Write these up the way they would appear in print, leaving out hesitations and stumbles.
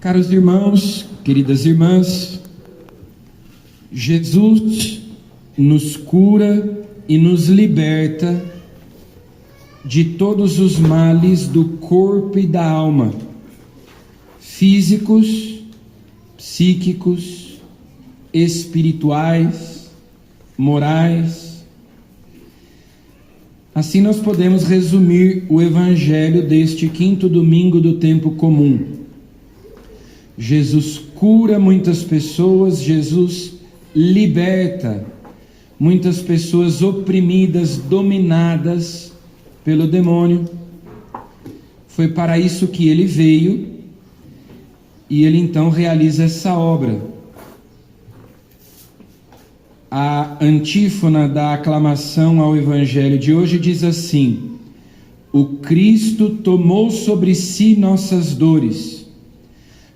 Caros irmãos, queridas irmãs, Jesus nos cura e nos liberta de todos os males do corpo e da alma, físicos, psíquicos, espirituais, morais. Assim nós podemos resumir o evangelho deste quinto domingo do tempo comum. Jesus cura muitas pessoas, Jesus liberta muitas pessoas oprimidas, dominadas pelo demônio. Foi para isso que ele veio e ele então realiza essa obra. A antífona da aclamação ao evangelho de hoje diz assim: o Cristo tomou sobre si nossas dores,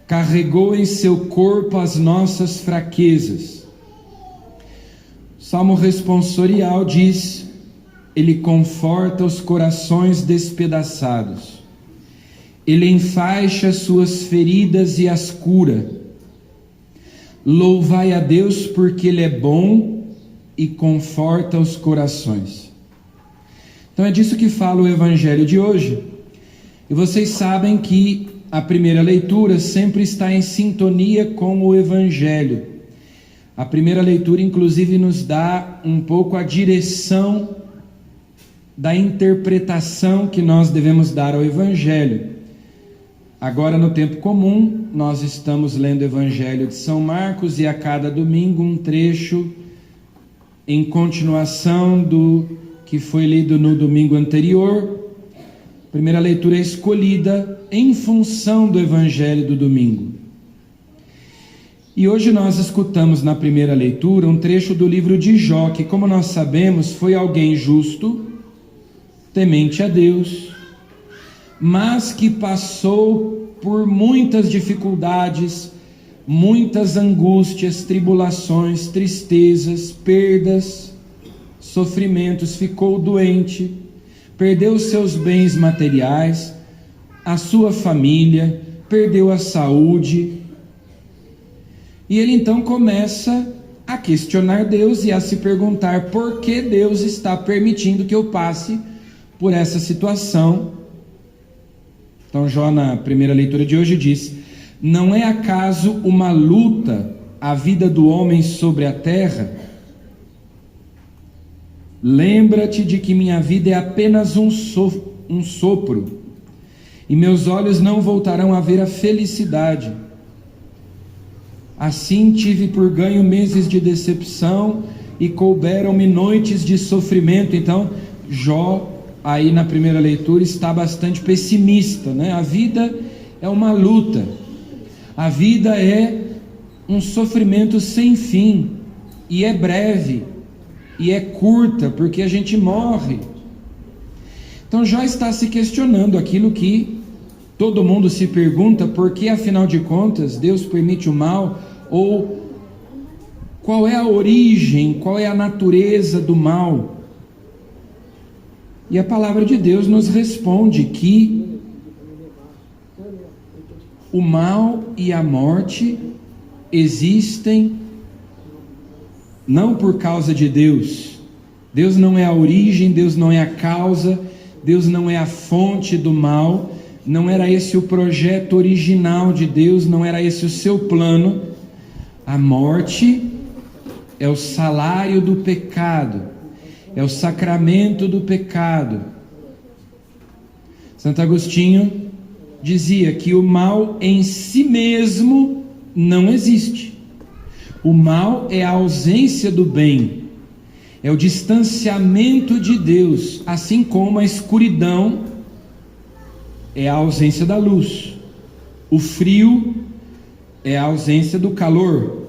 carregou em seu corpo as nossas fraquezas. O Salmo responsorial diz: ele conforta os corações despedaçados, ele enfaixa suas feridas e as cura. Louvai a Deus porque ele é bom e conforta os corações. Então é disso que fala o evangelho de hoje. E vocês sabem que a primeira leitura sempre está em sintonia com o evangelho. A primeira leitura inclusive nos dá um pouco a direção da interpretação que nós devemos dar ao evangelho. Agora, no tempo comum, nós estamos lendo o Evangelho de São Marcos e a cada domingo um trecho em continuação do que foi lido no domingo anterior. A primeira leitura é escolhida em função do Evangelho do domingo. E hoje nós escutamos na primeira leitura um trecho do livro de Jó, que, como nós sabemos, foi alguém justo, temente a Deus, mas que passou por muitas dificuldades, muitas angústias, tribulações, tristezas, perdas, sofrimentos, ficou doente, perdeu seus bens materiais, a sua família, perdeu a saúde, e ele então começa a questionar Deus e a se perguntar por que Deus está permitindo que eu passe por essa situação. Então Jó, na primeira leitura de hoje, diz: não é acaso uma luta a vida do homem sobre a terra? Lembra-te de que minha vida é apenas um sopro, e meus olhos não voltarão a ver a felicidade. Assim tive por ganho meses de decepção e couberam-me noites de sofrimento. Então Jó, aí na primeira leitura, está bastante pessimista, né? A vida é uma luta, a vida é um sofrimento sem fim, e é breve, e é curta, porque a gente morre. Então Jó está se questionando aquilo que todo mundo se pergunta: por que afinal de contas Deus permite o mal? Ou qual é a origem, qual é a natureza do mal? E a palavra de Deus nos responde que o mal e a morte existem não por causa de Deus. Deus não é a origem, Deus não é a causa, Deus não é a fonte do mal. Não era esse o projeto original de Deus, não era esse o seu plano. A morte é o salário do pecado, é o sacramento do pecado. Santo Agostinho dizia que o mal em si mesmo não existe. O mal é a ausência do bem, é o distanciamento de Deus, assim como a escuridão é a ausência da luz, o frio é a ausência do calor.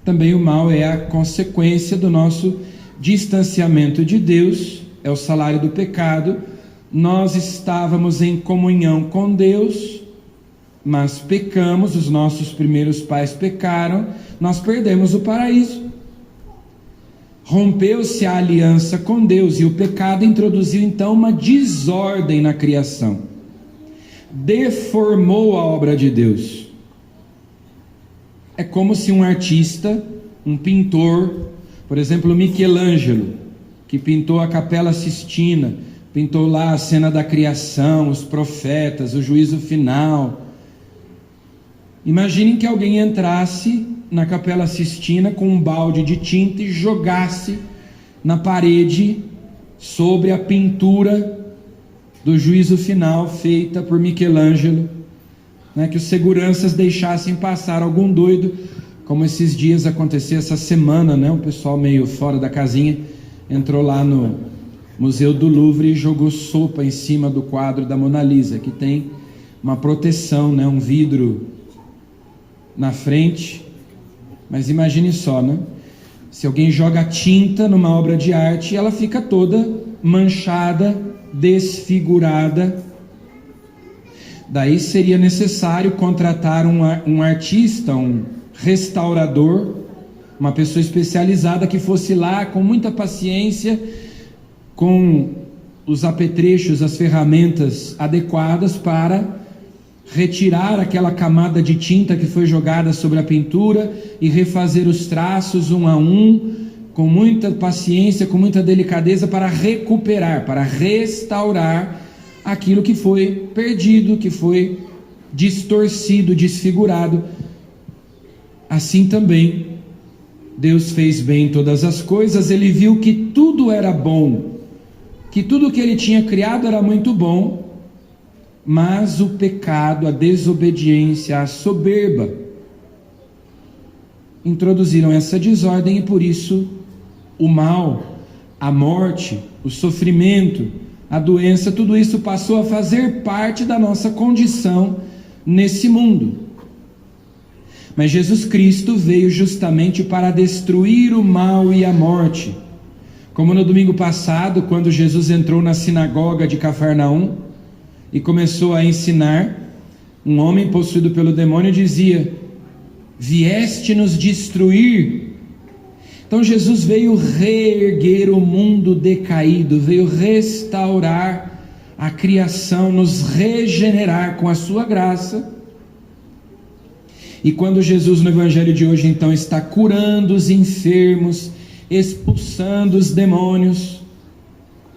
Também o mal é a consequência do nosso distanciamento de Deus, é o salário do pecado. Nós estávamos em comunhão com Deus, mas pecamos, os nossos primeiros pais pecaram, nós perdemos o paraíso. Rompeu-se a aliança com Deus e o pecado introduziu então uma desordem na criação. deformou a obra de Deus. É como se um artista, um pintor, por exemplo, Michelangelo, que pintou a Capela Sistina, pintou lá a cena da criação, os profetas, o juízo final. Imaginem que alguém entrasse na Capela Sistina com um balde de tinta e jogasse na parede sobre a pintura do juízo final feita por Michelangelo, né, que os seguranças deixassem passar algum doido, como esses dias aconteceu essa semana, né, um pessoal meio fora da casinha entrou lá no Museu do Louvre e jogou sopa em cima do quadro da Mona Lisa, que tem uma proteção, né, um vidro na frente. Mas imagine só, né? Se alguém joga tinta numa obra de arte, ela fica toda manchada, desfigurada. Daí seria necessário contratar um artista, um restaurador, uma pessoa especializada que fosse lá com muita paciência, com os apetrechos, as ferramentas adequadas para retirar aquela camada de tinta que foi jogada sobre a pintura e refazer os traços um a um, com muita paciência, com muita delicadeza, para recuperar, para restaurar aquilo que foi perdido, que foi distorcido, desfigurado. Assim também Deus fez bem todas as coisas. Ele viu que tudo era bom, que tudo que ele tinha criado era muito bom, mas o pecado, a desobediência, a soberba introduziram essa desordem, e por isso o mal, a morte, o sofrimento, a doença, tudo isso passou a fazer parte da nossa condição nesse mundo. Mas Jesus Cristo veio justamente para destruir o mal e a morte. Como no domingo passado, quando Jesus entrou na sinagoga de Cafarnaum e começou a ensinar, um homem possuído pelo demônio dizia: vieste nos destruir. Então Jesus veio reerguer o mundo decaído, veio restaurar a criação, nos regenerar com a sua graça. E quando Jesus no evangelho de hoje então está curando os enfermos, expulsando os demônios,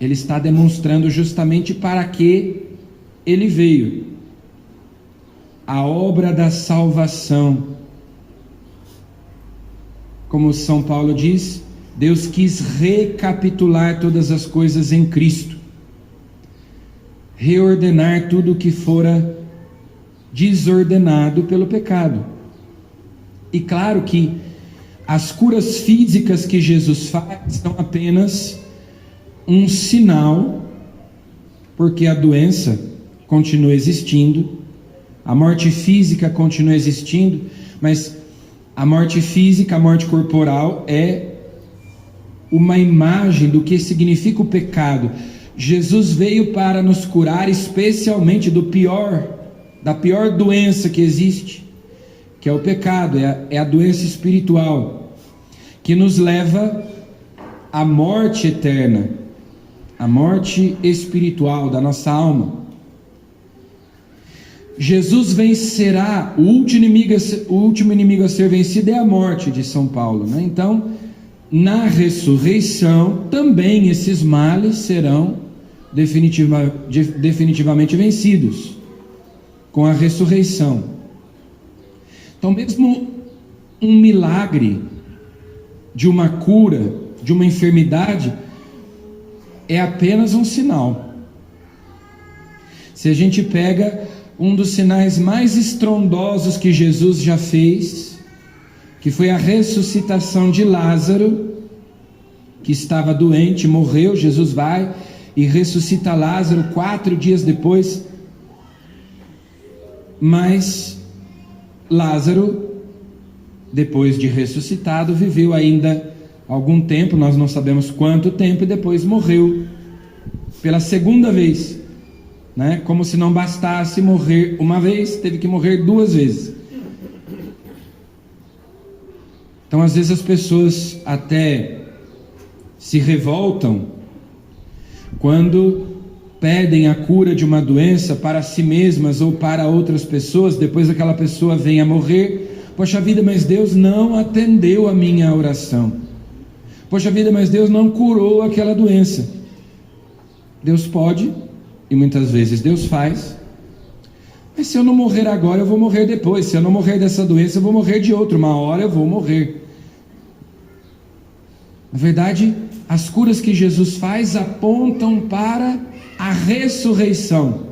ele está demonstrando justamente para que ele veio. A obra da salvação. Como São Paulo diz, Deus quis recapitular todas as coisas em Cristo, reordenar tudo o que fora desordenado pelo pecado. E claro que as curas físicas que Jesus faz são apenas um sinal, porque a doença continua existindo, a morte física continua existindo, mas a morte física, a morte corporal, é uma imagem do que significa o pecado. Jesus veio para nos curar especialmente da pior doença que existe, que é o pecado, é a doença espiritual, que nos leva à morte eterna, à morte espiritual da nossa alma. Jesus vencerá, o último inimigo a ser vencido é a morte, de São Paulo, né? Então, na ressurreição, também esses males serão definitivamente vencidos, com a ressurreição. Então, mesmo um milagre de uma cura, de uma enfermidade, é apenas um sinal. Se a gente pega um dos sinais mais estrondosos que Jesus já fez, que foi a ressuscitação de Lázaro, que estava doente, morreu, Jesus vai e ressuscita Lázaro 4 dias depois. Mas Lázaro, depois de ressuscitado, viveu ainda algum tempo, nós não sabemos quanto tempo, e depois morreu pela segunda vez, né? Como se não bastasse morrer uma vez, teve que morrer 2 vezes. Então, às vezes as pessoas até se revoltam quando pedem a cura de uma doença para si mesmas ou para outras pessoas, depois aquela pessoa vem a morrer. Poxa vida, mas Deus não atendeu a minha oração. Poxa vida, mas Deus não curou aquela doença. Deus pode, e muitas vezes Deus faz, mas se eu não morrer agora, eu vou morrer depois. Se eu não morrer dessa doença, eu vou morrer de outra. Uma hora eu vou morrer. Na verdade, as curas que Jesus faz apontam para a ressurreição,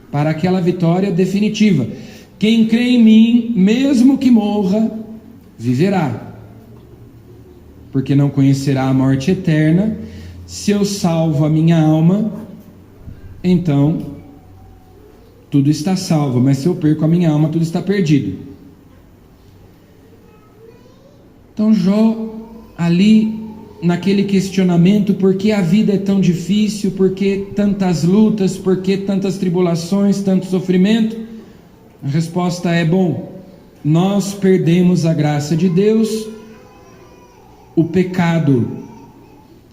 para aquela vitória definitiva. Quem crê em mim, mesmo que morra, viverá, porque não conhecerá a morte eterna. Se eu salvo a minha alma, então tudo está salvo, mas se eu perco a minha alma, tudo está perdido. Então Jó, ali naquele questionamento, por que a vida é tão difícil, por que tantas lutas, por que tantas tribulações, tanto sofrimento? A resposta é: bom, nós perdemos a graça de Deus, o pecado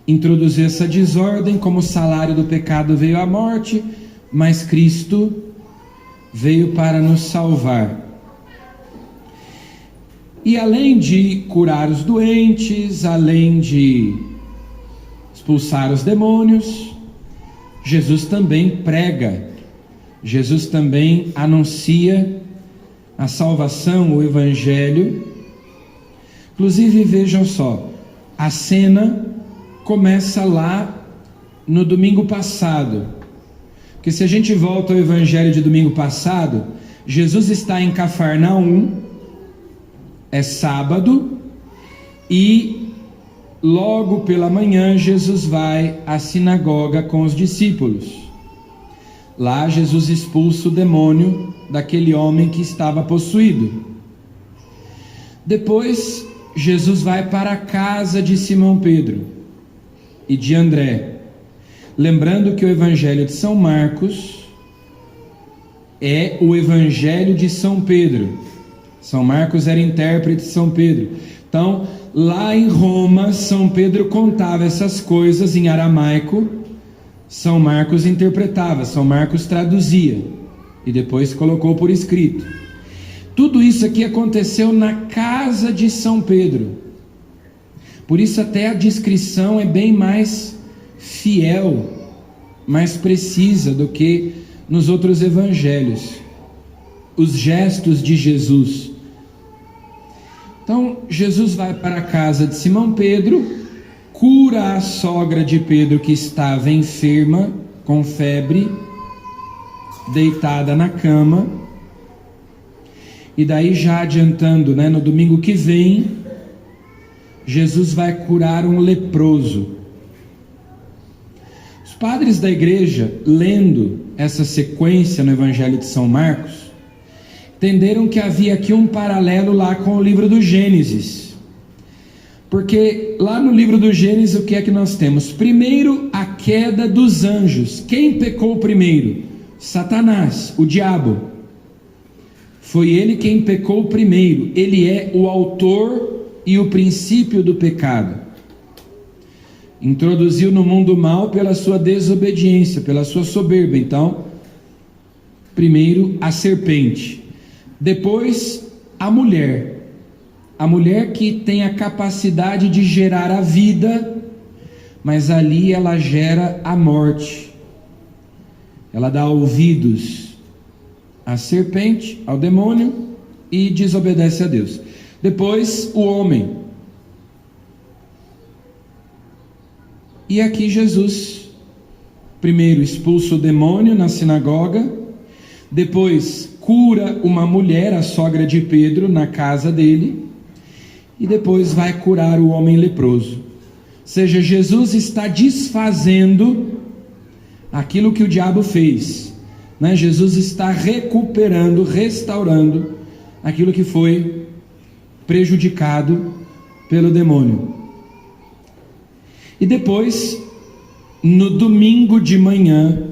introduziu essa desordem, como salário do pecado veio a morte, mas Cristo veio para nos salvar. E além de curar os doentes, além de expulsar os demônios, Jesus também prega, Jesus também anuncia a salvação, o Evangelho. Inclusive, vejam só, a cena começa lá no domingo passado, porque se a gente volta ao Evangelho de domingo passado, Jesus está em Cafarnaum, é sábado, e logo pela manhã Jesus vai à sinagoga com os discípulos. Lá Jesus expulsa o demônio daquele homem que estava possuído. Depois Jesus vai para a casa de Simão Pedro e de André. Lembrando que o Evangelho de São Marcos é o Evangelho de São Pedro. São Marcos era intérprete de São Pedro. Então, lá em Roma, São Pedro contava essas coisas em aramaico, São Marcos interpretava, São Marcos traduzia e depois colocou por escrito. Tudo isso aqui aconteceu na casa de São Pedro. Por isso até a descrição é bem mais fiel, mais precisa do que nos outros evangelhos. Os gestos de Jesus. Então, Jesus vai para a casa de Simão Pedro, cura a sogra de Pedro que estava enferma, com febre, deitada na cama. E daí, já adiantando, no domingo que vem, Jesus vai curar um leproso. Os padres da igreja, lendo essa sequência no Evangelho de São Marcos, entenderam que havia aqui um paralelo lá com o livro do Gênesis. Porque lá no livro do Gênesis, o que é que nós temos? Primeiro, a queda dos anjos. Quem pecou primeiro? Satanás, o diabo. Foi ele quem pecou primeiro. Ele é o autor e o princípio do pecado. Introduziu no mundo mal pela sua desobediência, pela sua soberba. Então, primeiro a serpente. Depois, a mulher que tem a capacidade de gerar a vida, mas ali ela gera a morte. Ela dá ouvidos à serpente, ao demônio, e desobedece a Deus. Depois, o homem. E aqui Jesus, primeiro expulsa o demônio na sinagoga, depois cura uma mulher, a sogra de Pedro, na casa dele, e depois vai curar o homem leproso. Ou seja, Jesus está desfazendo aquilo que o diabo fez, Jesus está recuperando, restaurando aquilo que foi prejudicado pelo demônio. E depois, no domingo de manhã,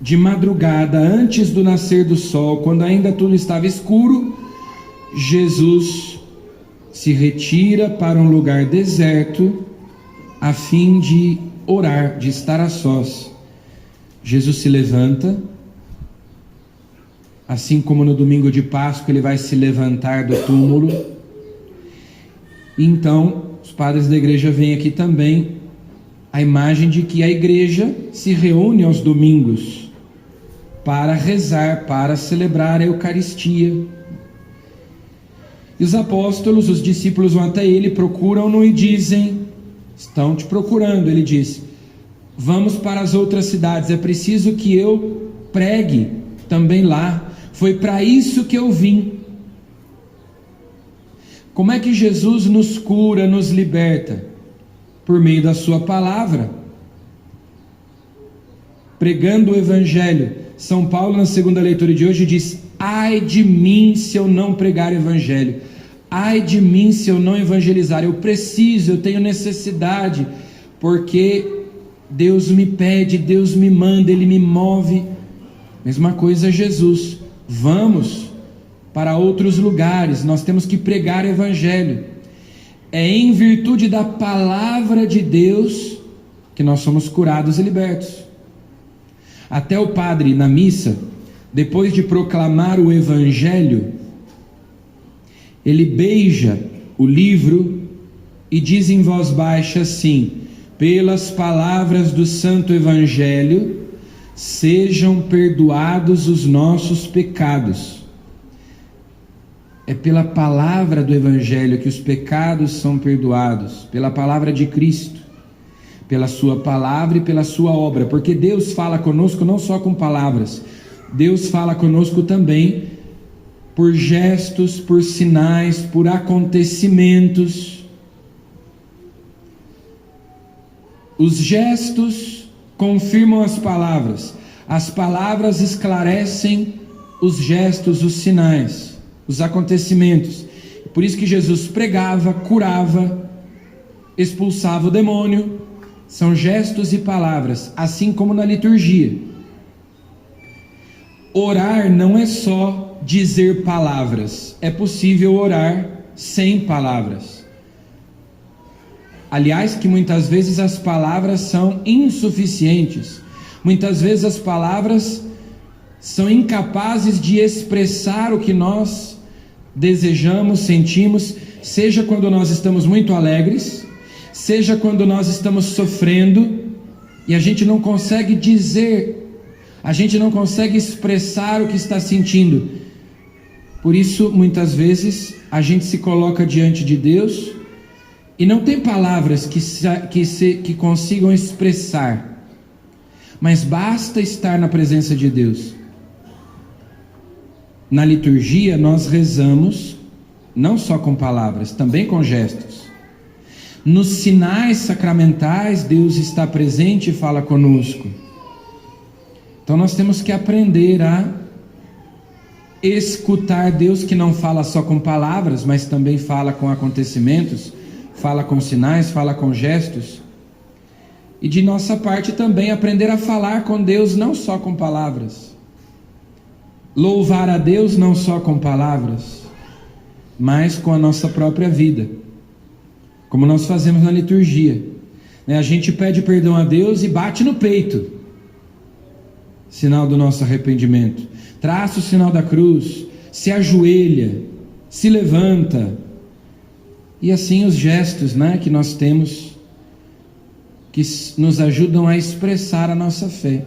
de madrugada, antes do nascer do sol, quando ainda tudo estava escuro, Jesus se retira para um lugar deserto, a fim de orar, de estar a sós. Jesus se levanta, assim como no domingo de Páscoa ele vai se levantar do túmulo. E então os padres da igreja veem aqui também a imagem de que a igreja se reúne aos domingos para rezar, para celebrar a Eucaristia. E os apóstolos, os discípulos vão até ele, procuram-no e dizem: estão te procurando. Ele diz: vamos para as outras cidades, é preciso que eu pregue também lá, foi para isso que eu vim. Como é que Jesus nos cura, nos liberta? Por meio da sua palavra, pregando o Evangelho. São Paulo, na segunda leitura de hoje, diz: ai de mim se eu não pregar o Evangelho, ai de mim se eu não evangelizar. Eu preciso, eu tenho necessidade, porque Deus me pede, Deus me manda, Ele me move. Mesma coisa Jesus, vamos para outros lugares, nós temos que pregar o Evangelho. É em virtude da palavra de Deus que nós somos curados e libertos. Até o padre na missa, depois de proclamar o Evangelho, ele beija o livro e diz em voz baixa assim: pelas palavras do Santo Evangelho, sejam perdoados os nossos pecados. É pela palavra do Evangelho que os pecados são perdoados, pela palavra de Cristo, pela sua palavra e pela sua obra, porque Deus fala conosco não só com palavras, Deus fala conosco também por gestos, por sinais, por acontecimentos. Os gestos confirmam as palavras esclarecem os gestos, os sinais, os acontecimentos. Por isso que Jesus pregava, curava, expulsava o demônio. São gestos e palavras, assim como na liturgia. Orar não é só dizer palavras, é possível orar sem palavras. Aliás, que muitas vezes as palavras são insuficientes, muitas vezes as palavras são incapazes de expressar o que nós desejamos, sentimos, seja quando nós estamos muito alegres, seja quando nós estamos sofrendo e a gente não consegue dizer, a gente não consegue expressar o que está sentindo. Por isso, muitas vezes, a gente se coloca diante de Deus e não tem palavras que consigam expressar, mas basta estar na presença de Deus. Na liturgia, nós rezamos não só com palavras, também com gestos. Nos sinais sacramentais, Deus está presente e fala conosco. Então nós temos que aprender a escutar Deus, que não fala só com palavras, mas também fala com acontecimentos, fala com sinais, fala com gestos. E de nossa parte também aprender a falar com Deus não só com palavras. Louvar a Deus não só com palavras, mas com a nossa própria vida, como nós fazemos na liturgia. A gente pede perdão a Deus e bate no peito, sinal do nosso arrependimento. Traça o sinal da cruz, se ajoelha, se levanta. E assim os gestos, que nós temos, que nos ajudam a expressar a nossa fé.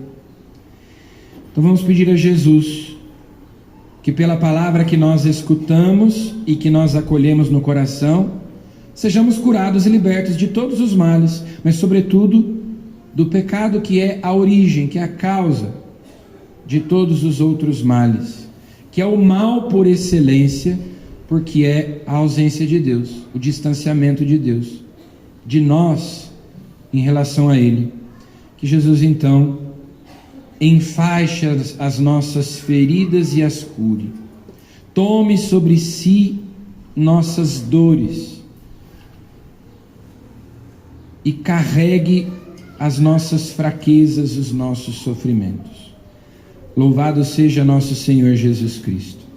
Então vamos pedir a Jesus que pela palavra que nós escutamos e que nós acolhemos no coração, sejamos curados e libertos de todos os males, mas sobretudo do pecado, que é a origem, que é a causa de todos os outros males, que é o mal por excelência, porque é a ausência de Deus, o distanciamento de Deus, de nós em relação a Ele. Que Jesus então enfaixe as nossas feridas e as cure, tome sobre si nossas dores e carregue as nossas fraquezas, os nossos sofrimentos. Louvado seja nosso Senhor Jesus Cristo.